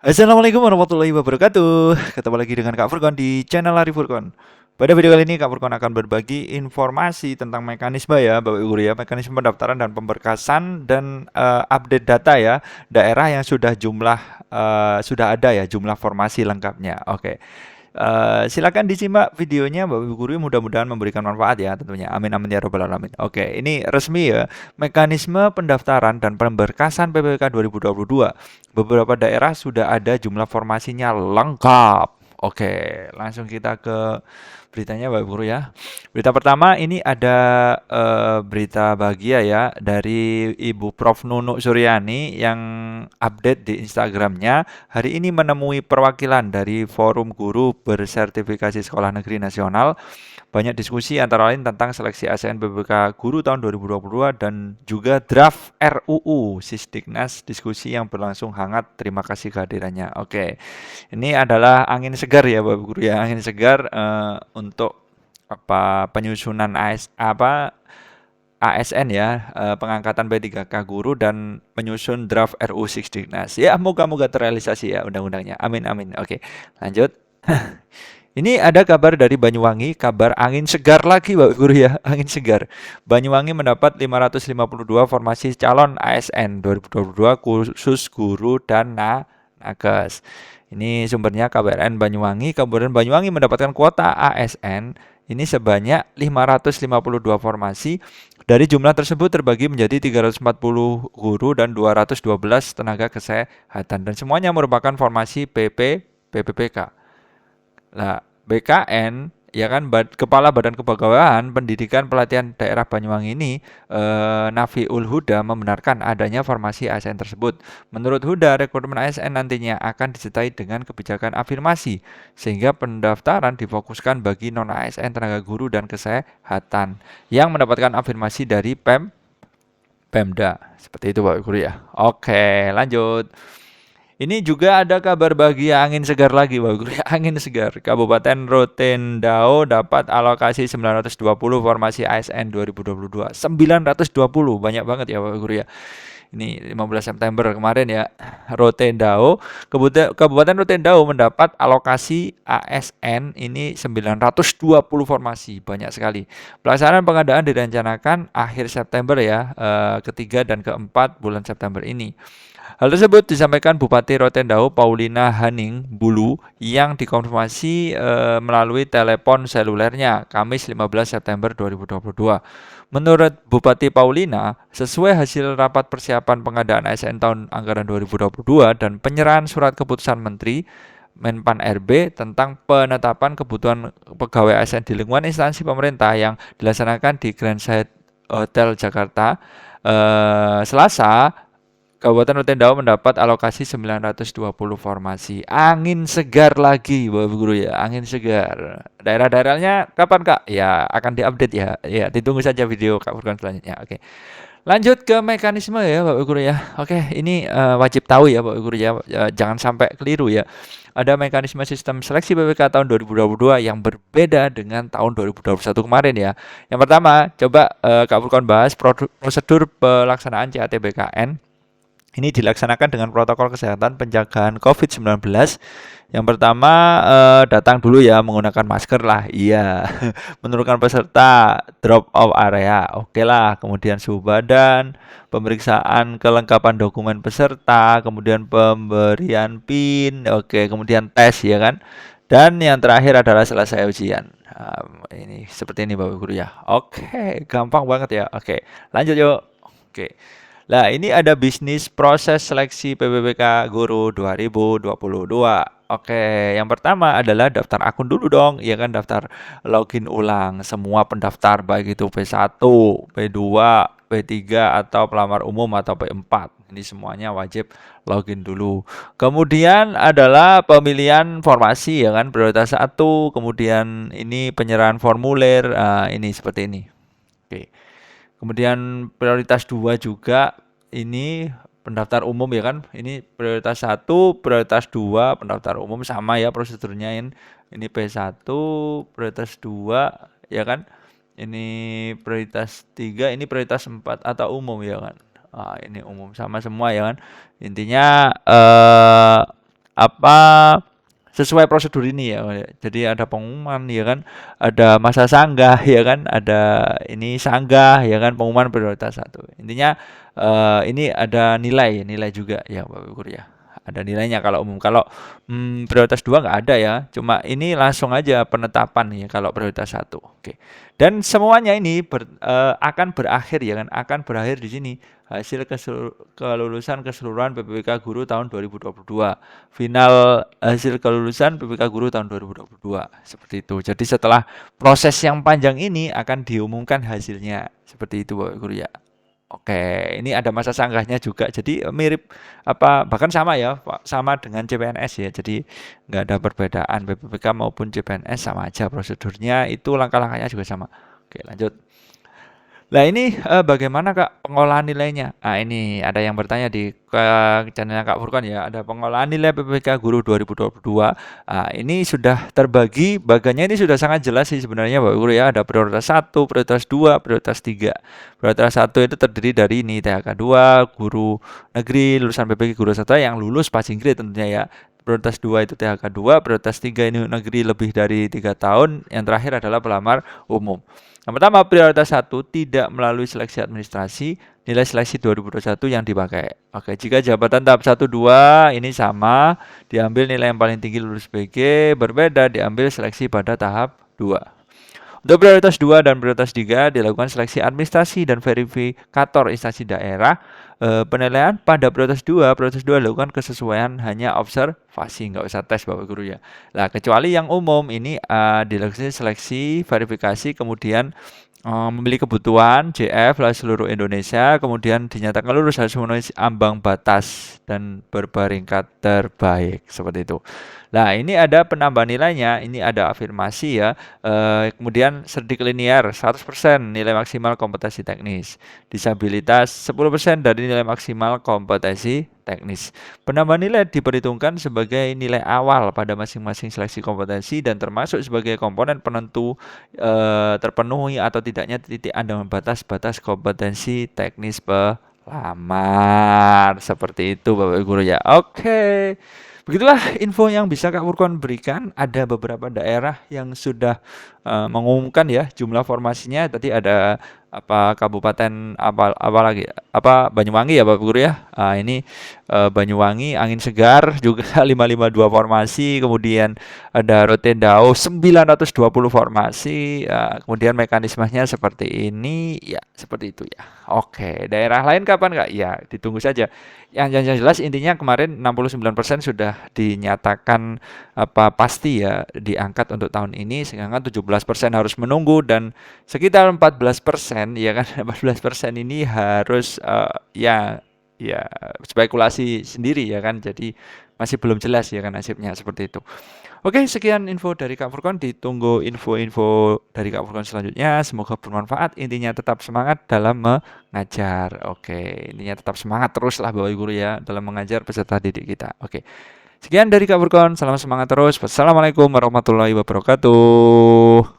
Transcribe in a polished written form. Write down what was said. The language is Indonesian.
Assalamualaikum warahmatullahi wabarakatuh. Ketemu lagi dengan Kak Furkon di channel Lari Furkon. Pada video kali ini Kak Furkon akan berbagi informasi tentang mekanisme ya Bapak Ibu Guru ya, mekanisme pendaftaran dan pemberkasan dan update data ya daerah yang sudah ada ya jumlah formasi lengkapnya. Oke. Silakan disimak videonya Bapak Ibu Guru, mudah-mudahan memberikan manfaat ya tentunya. Amin amin ya robbal alamin. Oke, ini resmi ya mekanisme pendaftaran dan pemberkasan PPWK 2022. Beberapa daerah sudah ada jumlah formasinya lengkap. Oke, langsung kita ke beritanya Bapak Guru ya. Berita pertama ini ada berita bahagia ya dari Ibu Prof Nunuk Suryani yang update di Instagramnya. Hari ini menemui perwakilan dari Forum Guru Bersertifikasi Sekolah Negeri Nasional. Banyak diskusi antara lain tentang seleksi ASN BPK Guru tahun 2022 dan juga draft RUU Sisdiknas, diskusi yang berlangsung hangat. Terima kasih kehadirannya. Oke. Ini adalah angin segar ya Bapak Guru ya, angin segar untuk penyusunan ASN ya, pengangkatan P3K guru dan menyusun draft RUU Sisdiknas. Ya, moga-moga terrealisasi ya undang-undangnya. Amin amin. Oke, lanjut. Ini ada kabar dari Banyuwangi, kabar angin segar lagi Bapak Guru ya, angin segar. Banyuwangi mendapat 552 formasi calon ASN 2022 khusus guru dan nakes. Ini sumbernya KBRN Banyuwangi. Kabupaten Banyuwangi mendapatkan kuota ASN ini sebanyak 552 formasi. Dari jumlah tersebut terbagi menjadi 340 guru dan 212 tenaga kesehatan dan semuanya merupakan formasi PPPK. Nah, BKN ya kan Kepala Badan Kepegawaian Pendidikan Pelatihan Daerah Banyuwangi ini Nafiul Huda membenarkan adanya formasi ASN tersebut. Menurut Huda, rekrutmen ASN nantinya akan disertai dengan kebijakan afirmasi sehingga pendaftaran difokuskan bagi non ASN tenaga guru dan kesehatan yang mendapatkan afirmasi dari Pemda. Seperti itu Bapak Guru ya. Oke, lanjut. Ini juga ada kabar bahagia angin segar lagi, Bapak Guru. Angin segar. Kabupaten Rotendao dapat alokasi 920 formasi ASN 2022. 920, banyak banget ya Bapak Guru ya. Ini 15 September kemarin ya. Rotendao, Kabupaten Rotendao mendapat alokasi ASN ini 920 formasi, banyak sekali. Pelaksanaan pengadaan direncanakan akhir September ya, ketiga dan keempat bulan September ini. Hal tersebut disampaikan Bupati Rotendao Paulina Haning Bulu yang dikonfirmasi melalui telepon selulernya Kamis 15 September 2022. Menurut Bupati Paulina, sesuai hasil rapat persiapan pengadaan ASN tahun anggaran 2022 dan penyerahan surat keputusan Menteri Menpan RB tentang penetapan kebutuhan pegawai ASN di lingkungan instansi pemerintah yang dilaksanakan di Grand Hyatt Hotel Jakarta Selasa, Kabupaten Rotendao mendapat alokasi 920 formasi. Angin segar lagi, Bapak Guru ya, angin segar. Daerah-daerahnya kapan Kak? Ya, akan diupdate ya. Ya, ditunggu saja video Kak Furkan selanjutnya. Oke. Lanjut ke mekanisme ya, Bapak Guru ya. Oke, ini wajib tahu ya, Bapak Guru ya. Jangan sampai keliru ya. Ada mekanisme sistem seleksi PPK tahun 2022 yang berbeda dengan tahun 2021 kemarin ya. Yang pertama, coba Kak Furkan bahas prosedur pelaksanaan CAT-BKN. Ini dilaksanakan dengan protokol kesehatan penjagaan COVID-19. Yang pertama, datang dulu ya menggunakan masker lah. Iya. Menurunkan peserta, drop off area. Oke lah. Kemudian suhu badan, pemeriksaan kelengkapan dokumen peserta, kemudian pemberian PIN, oke, kemudian tes ya kan. Dan yang terakhir adalah selesai ujian. Ini seperti ini Bapak Guru ya. Oke, gampang banget ya. Oke, lanjut yuk. Oke. Nah, ini ada bisnis proses seleksi PPPK Guru 2022. Oke, yang pertama adalah daftar akun dulu dong, ya kan, daftar login ulang semua pendaftar baik itu P1, P2, P3 atau pelamar umum atau P4. Ini semuanya wajib login dulu. Kemudian adalah pemilihan formasi ya kan, prioritas 1, kemudian ini penyerahan formulir, ini seperti ini. Oke. Kemudian prioritas 2 juga ini pendaftar umum ya kan. Ini prioritas 1, prioritas 2 pendaftar umum sama ya prosedurnya ini P1, prioritas 2 ya kan. Ini prioritas 3, ini prioritas 4 atau umum ya kan. Ini umum sama semua ya kan. Intinya apa sesuai prosedur ini ya. Jadi ada pengumuman ya kan, ada masa sanggah ya kan, ada ini sanggah ya kan, pengumuman prioritas satu. Intinya ini ada nilai juga ya Bapak Ibu guru ya. Ada nilainya kalau umum. Kalau prioritas dua nggak ada ya. Cuma ini langsung aja penetapan ya kalau prioritas satu. Oke. Dan semuanya ini akan berakhir ya kan, akan berakhir di sini hasil kelulusan keseluruhan PPK Guru tahun 2022. Final hasil kelulusan PPK Guru tahun 2022. Seperti itu. Jadi setelah proses yang panjang ini akan diumumkan hasilnya. Seperti itu Bapak Guru ya. Oke, ini ada masa sanggahnya juga. Jadi mirip apa bahkan sama ya, Pak, sama dengan CPNS ya. Jadi nggak ada perbedaan BPPK maupun CPNS sama aja prosedurnya. Itu langkah-langkahnya juga sama. Oke, lanjut. Nah ini bagaimana Kak pengolahan nilainya? Nah ini ada yang bertanya di channelnya Kak Furkan ya, ada pengolahan nilai PPK Guru 2022. Nah, ini sudah terbagi, bagannya ini sudah sangat jelas sih sebenarnya Bapak Guru ya, ada prioritas 1, prioritas 2, prioritas 3. Prioritas 1 itu terdiri dari ini THK 2, guru negeri, lulusan PPK Guru 1 yang lulus passing grade tentunya ya. Prioritas 2 itu THK 2, prioritas 3 ini negeri lebih dari 3 tahun, yang terakhir adalah pelamar umum. Yang pertama, prioritas 1 tidak melalui seleksi administrasi, nilai seleksi 2021 yang dipakai. Oke, jika jabatan tahap 1 2 ini sama, diambil nilai yang paling tinggi lulus BG, berbeda diambil seleksi pada tahap 2. Untuk prioritas 2 dan prioritas 3 dilakukan seleksi administrasi dan verifikator instansi daerah. Penilaian pada prioritas 2 dilakukan kesesuaian hanya observasi, nggak usah tes Bapak Guru ya. Nah, kecuali yang umum ini dilakukan seleksi, verifikasi, kemudian memiliki kebutuhan JF lah seluruh Indonesia, kemudian dinyatakan lulus harus memenuhi ambang batas dan berbaringkat terbaik seperti itu. Nah, ini ada penambahan nilainya, ini ada afirmasi ya. Kemudian cerdik linear 100% nilai maksimal kompetensi teknis. Disabilitas 10% dari nilai maksimal kompetensi teknis. Penambahan nilai diperhitungkan sebagai nilai awal pada masing-masing seleksi kompetensi dan termasuk sebagai komponen penentu terpenuhi atau tidaknya titik ambang batas kompetensi teknis pelamar. Seperti itu Bapak Guru ya. Oke. Begitulah info yang bisa Kak Furkon berikan. Ada beberapa daerah yang sudah mengumumkan ya jumlah formasinya. Tadi ada kabupaten apa lagi Banyuwangi ya Bapak Guru ya. Ini Banyuwangi Angin Segar juga 552 formasi, kemudian ada Rotendao 920 formasi. Kemudian mekanismenya seperti ini ya, seperti itu ya. Oke, daerah lain kapan Kak? Ya, ditunggu saja. Yang jelas intinya kemarin 69% sudah dinyatakan pasti ya diangkat untuk tahun ini, sedangkan 17% harus menunggu dan sekitar 14% ya kan 14% ini harus ya spekulasi sendiri ya kan, jadi masih belum jelas ya kan nasibnya seperti itu. Oke, sekian info dari Kak Furkon, ditunggu info-info dari Kak Furkon selanjutnya, semoga bermanfaat. Intinya tetap semangat dalam mengajar. Oke, intinya tetap semangat terus lah Bapak Guru ya dalam mengajar peserta didik kita. Oke, sekian dari Kak Furkon, salam semangat terus. Wassalamualaikum warahmatullahi wabarakatuh.